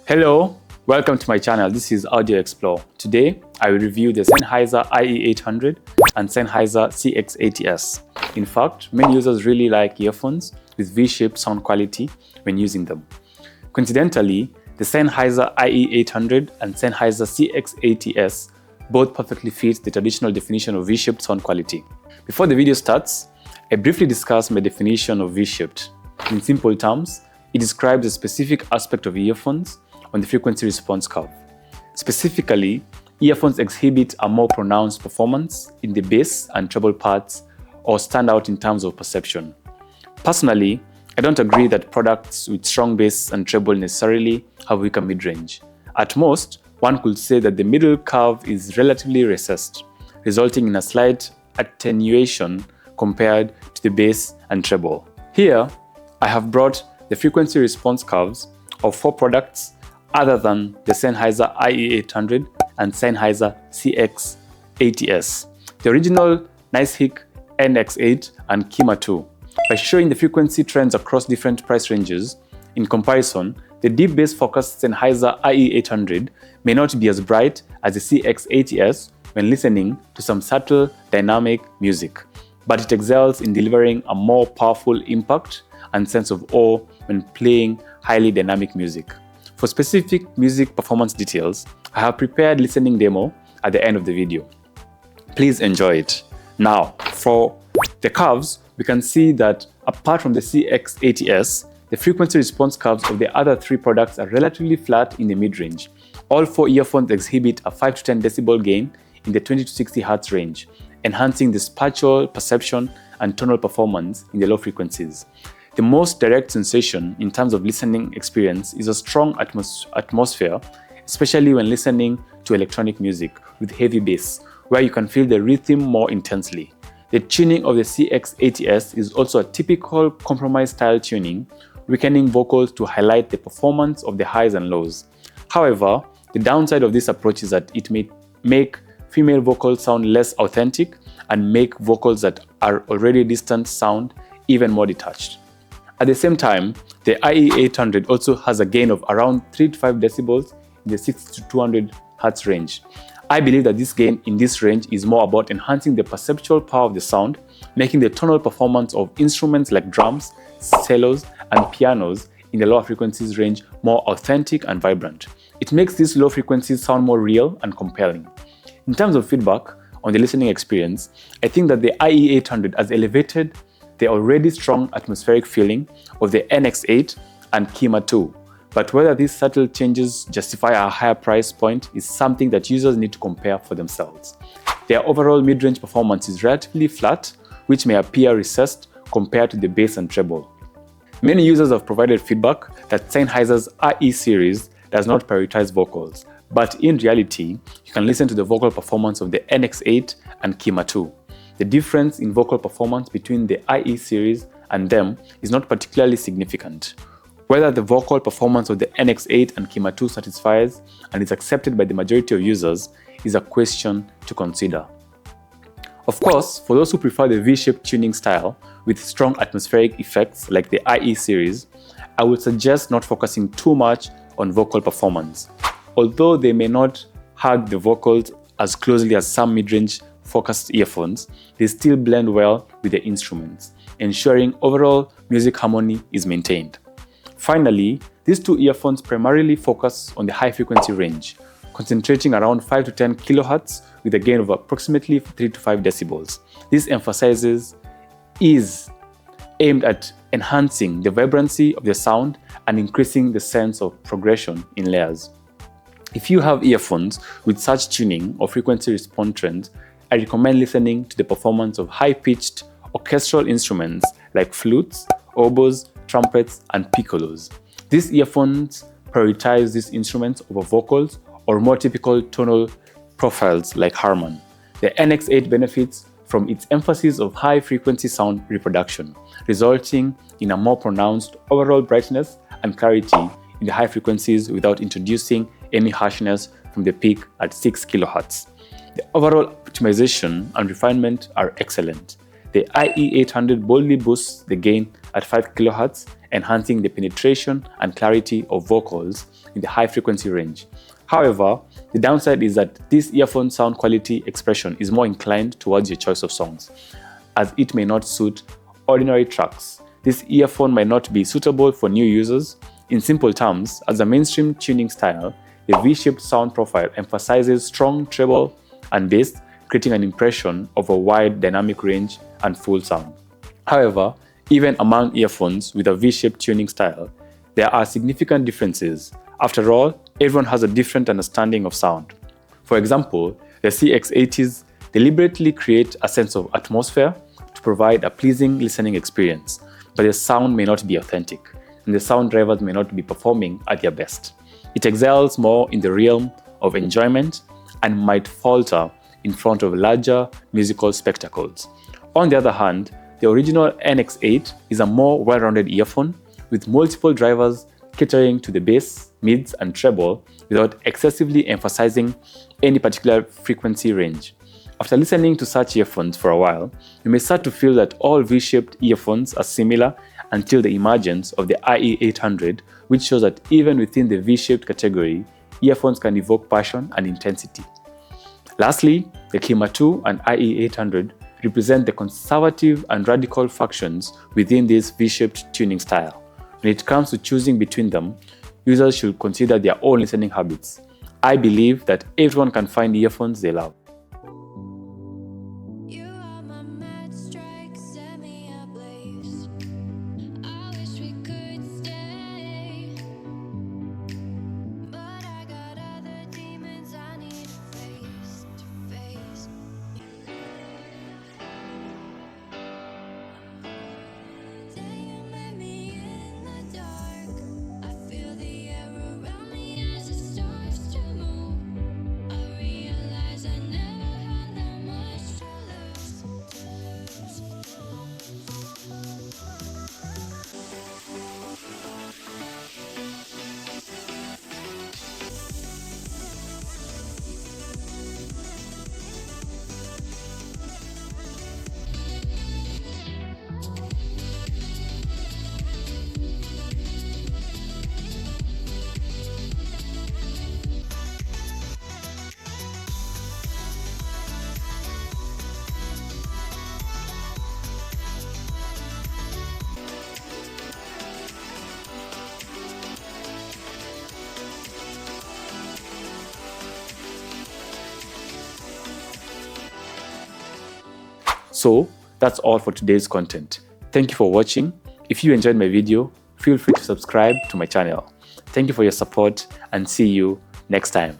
Hello, welcome to my channel. This is Audio Explore. Today, I will review the Sennheiser ie800 and Sennheiser x80s. In fact, many users really like earphones with V-shaped sound quality when using them. Coincidentally, the Sennheiser ie800 and Sennheiser x80s both perfectly fit the traditional definition of V-shaped sound quality. Before the video starts, I briefly discuss my definition of V-shaped. In simple terms, it describes a specific aspect of earphones on the frequency response curve. Specifically, earphones exhibit a more pronounced performance in the bass and treble parts or stand out in terms of perception. Personally, I don't agree that products with strong bass and treble necessarily have weaker mid-range. At most, one could say that the middle curve is relatively recessed, resulting in a slight attenuation compared to the bass and treble. Here, I have brought the frequency response curves of 4 products other than the Sennheiser ie800 and Sennheiser x80s, the original Nicehck NX8 and Kima2, by showing the frequency trends across different price ranges. In comparison, the deep bass focused Sennheiser ie800 may not be as bright as the x80s when listening to some subtle dynamic music, but it excels in delivering a more powerful impact and sense of awe when playing highly dynamic music. For specific music performance details, I have prepared listening demo at the end of the video. Please enjoy it. Now, for the curves, we can see that apart from the x80s, the frequency response curves of the other 3 products are relatively flat in the mid-range. All 4 earphones exhibit a 5 to 10 decibel gain in the 20 to 60 Hz range, enhancing the spatial perception and tonal performance in the low frequencies. The most direct sensation in terms of listening experience is a strong atmosphere, especially when listening to electronic music with heavy bass, where you can feel the rhythm more intensely. The tuning of the x80s is also a typical compromise style tuning, weakening vocals to highlight the performance of the highs and lows. However, the downside of this approach is that it may make female vocals sound less authentic and make vocals that are already distant sound even more detached. At the same time, the ie800 also has a gain of around 3 to 5 decibels in the 60 to 200 Hz range. I believe that this gain in this range is more about enhancing the perceptual power of the sound, making the tonal performance of instruments like drums, cellos, and pianos in the lower frequencies range more authentic and vibrant. It makes these low frequencies sound more real and compelling. In terms of feedback on the listening experience, I think that the ie800 has elevated the already strong atmospheric feeling of the NX8 and Kima2, but whether these subtle changes justify a higher price point is something that users need to compare for themselves. Their overall mid-range performance is relatively flat, which may appear recessed compared to the bass and treble. Many users have provided feedback that Sennheiser's IE series does not prioritize vocals, but in reality, you can listen to the vocal performance of the NX8 and Kima2. The difference in vocal performance between the IE series and them is not particularly significant. Whether the vocal performance of the NX8 and Kima2 satisfies and is accepted by the majority of users is a question to consider. Of course, for those who prefer the V-shaped tuning style with strong atmospheric effects like the IE series, I would suggest not focusing too much on vocal performance. Although they may not hug the vocals as closely as some mid-range focused earphones, they still blend well with the instruments, ensuring overall music harmony is maintained. Finally, these 2 earphones primarily focus on the high frequency range, concentrating around 5 to 10 kHz with a gain of approximately 3 to 5 decibels. This emphasizes is aimed at enhancing the vibrancy of the sound and increasing the sense of progression in layers. If you have earphones with such tuning or frequency response trends, I recommend listening to the performance of high-pitched orchestral instruments like flutes, oboes, trumpets, and piccolos. These earphones prioritize these instruments over vocals or more typical tonal profiles like Harman. The NX8 benefits from its emphasis of high-frequency sound reproduction, resulting in a more pronounced overall brightness and clarity in the high frequencies without introducing any harshness from the peak at 6 kHz. The overall optimization and refinement are excellent. The ie800 boldly boosts the gain at 5 kHz, enhancing the penetration and clarity of vocals, in the high frequency range. However, the downside is that this earphone sound quality expression is more inclined towards your choice of songs, as it may not suit ordinary tracks. This earphone might not be suitable for new users. In simple terms, as a mainstream tuning style, the V-shaped sound profile emphasizes strong treble and bass, creating an impression of a wide dynamic range and full sound. However, even among earphones with a V-shaped tuning style, there are significant differences. After all, everyone has a different understanding of sound. For example, the x80s deliberately create a sense of atmosphere to provide a pleasing listening experience, but the sound may not be authentic, and the sound drivers may not be performing at their best. It excels more in the realm of enjoyment and might falter in front of larger musical spectacles. On the other hand, the original NX8 is a more well-rounded earphone with multiple drivers catering to the bass, mids, and treble without excessively emphasizing any particular frequency range. After listening to such earphones for a while, you may start to feel that all V-shaped earphones are similar until the emergence of the ie800, which shows that even within the V-shaped category, earphones can evoke passion and intensity. Lastly, the Kima2 and ie800 represent the conservative and radical factions within this V-shaped tuning style. When it comes to choosing between them, users should consider their own listening habits. I believe that everyone can find earphones they love. So that's all for today's content. Thank you for watching. If you enjoyed my video, feel free to subscribe to my channel. Thank you for your support and see you next time.